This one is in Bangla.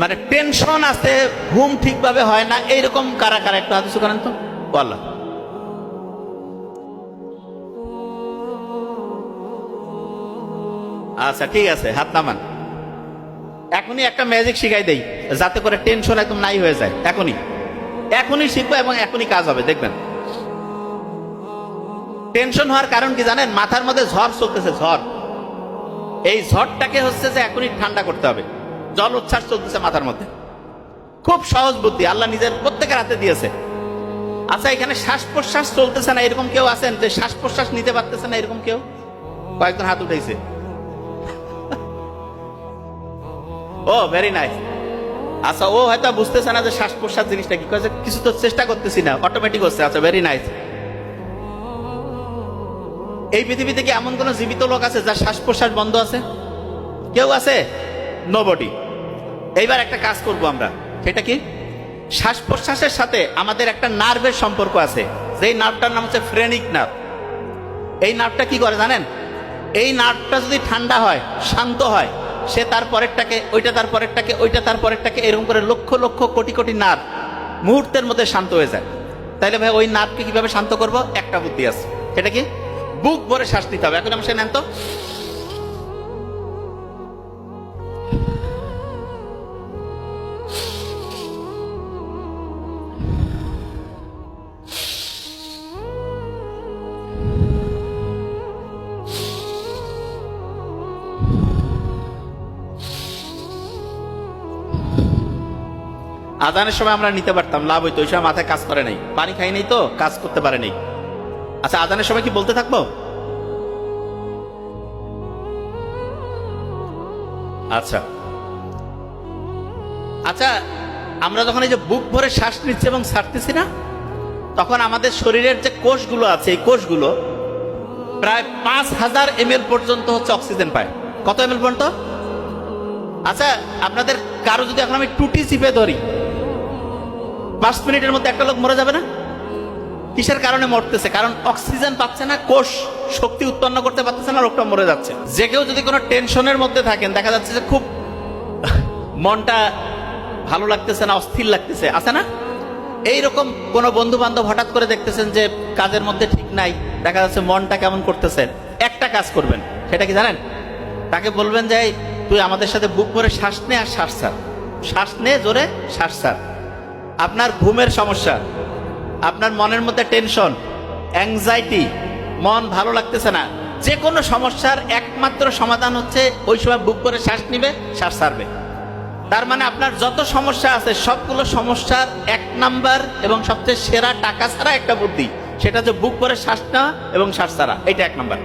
মানে টেনশন আছে, ঘুম ঠিকভাবে হয় না, এইরকম কারা কারা একটু হাত উঁচু করেন তো বলো। আচ্ছা ঠিক আছে, হাত নামান। এখনই একটা ম্যাজিক শিখাই দেই যাতে করে টেনশন একদম নাই হয়ে যায়। এখনই শিখবো এবং এখনই কাজ হবে, দেখবেন। টেনশন হওয়ার কারণ কি জানেন? মাথার মধ্যে ঝড় চলতেছে, ঝড়। এই ঝড়টাকে হচ্ছে যে এখনই ঠান্ডা করতে হবে। জল উচ্ছ্বাস চলতেছে মাথার মধ্যে। খুব সহজ বুদ্ধি, আল্লাহ নিজের প্রত্যেকের হাতে দিয়েছে। আচ্ছা, এখানে শ্বাস প্রশ্বাস চলতেছে না এরকম কেউ আছেন যে শ্বাস প্রশ্বাস নিতে পারতেছে না এরকম কেউ? কয়েকজন হাত উঠাইছে। ও ভেরি নাইস। আচ্ছা, ও হয়তো বুঝতেছে না যে শ্বাস প্রশ্বাস জিনিসটা কি, কিছু তো চেষ্টা করতেছি না, অটোমেটিক হচ্ছে। আচ্ছা, ভেরি নাইস। এই পৃথিবীতে কি এমন কোন জীবিত লোক আছে যার শ্বাস প্রশ্বাস বন্ধ আছে? কেউ আছে? নোবডি। এইবার একটা কাজ করব আমরা, সেটা কি? শ্বাস প্রশ্বাসের সাথে আমাদের একটা নার্ভের সম্পর্ক আছে, যেই নার্ভটার নাম হচ্ছে ফ্রেনিক নার্ভ। এই নার্ভটা কি করে জানেন? এই নার্ভটা যদি ঠান্ডা হয়, শান্ত হয়, সে তার পরেরটাকে, ওইটা তার পরেরটাকে, ওইটা তার পরেরটাকে, এরকম করে লক্ষ লক্ষ কোটি কোটি নার্ভ মুহূর্তের মধ্যে শান্ত হয়ে যায়। তাইলে ভাই ওই নার্ভকে কিভাবে শান্ত করব? একটা বুদ্ধি আছে, সেটা কি? বুক ভরে শ্বাস নিতে হবে। এখন আমার সে নেন তো। আজানের সময় আমরা নিতে পারতাম, লাভ হইতো। ওই সময় মাথায় কাজ করে নাই, পানি খাই নাই, তো কাজ করতে পারে নাই। আচ্ছা, আজানের সময় কি বলতে থাকবো? আচ্ছা আচ্ছা, আমরা যখন এই যে বুক ভরে শ্বাস নিচ্ছি এবং ছাড়তেছি না, তখন আমাদের শরীরের যে কোষগুলো আছে, এই কোষগুলো প্রায় 5000 ml পর্যন্ত হচ্ছে অক্সিজেন পায়। কত ml পর্যন্ত? আচ্ছা, আপনাদের কারো যদি এখন আমি টুটি চিপে ধরি, 5 মিনিটের মধ্যে একটা লোক মরে যাবে না? কিসের কারণে মরতেছে? কারণ অক্সিজেন পাচ্ছে না, কোষ শক্তি উৎপন্ন করতে পারতেছে না, লোকটা মরে যাচ্ছে। যে কেউ যদি কোনো টেনশনের মধ্যে থাকেন, দেখা যাচ্ছে যে খুব মনটা ভালো লাগতেছে না, অস্থির লাগতেছে, আছে না? এইরকম কোন বন্ধু বান্ধব হঠাৎ করে দেখতেছেন যে কাজের মধ্যে ঠিক নাই, দেখা যাচ্ছে মনটা কেমন করতেছে, একটা কাজ করবেন, সেটা কি জানেন? তাকে বলবেন যে তুই আমাদের সাথে বুক ভরে শ্বাস নে আর শ্বাস ছাড়, শ্বাস নে জোরে, শ্বাস ছাড়। আপনার ঘুমের সমস্যা, আপনার মনের মধ্যে টেনশন, অ্যাংজাইটি, মন ভালো লাগতেছে না, যে কোনো সমস্যার একমাত্র সমাধান হচ্ছে ওই সময় বুক করে শ্বাস নিবে, শ্বাস ছাড়বে। তার মানে আপনার যত সমস্যা আছে সবগুলো সমস্যার 1 নাম্বার এবং সবচেয়ে সেরা টাকা ছাড়া একটা বুদ্ধি, সেটা হচ্ছে বুক করে শ্বাস নেওয়া এবং শ্বাস ছাড়া। এটা 1 নাম্বার।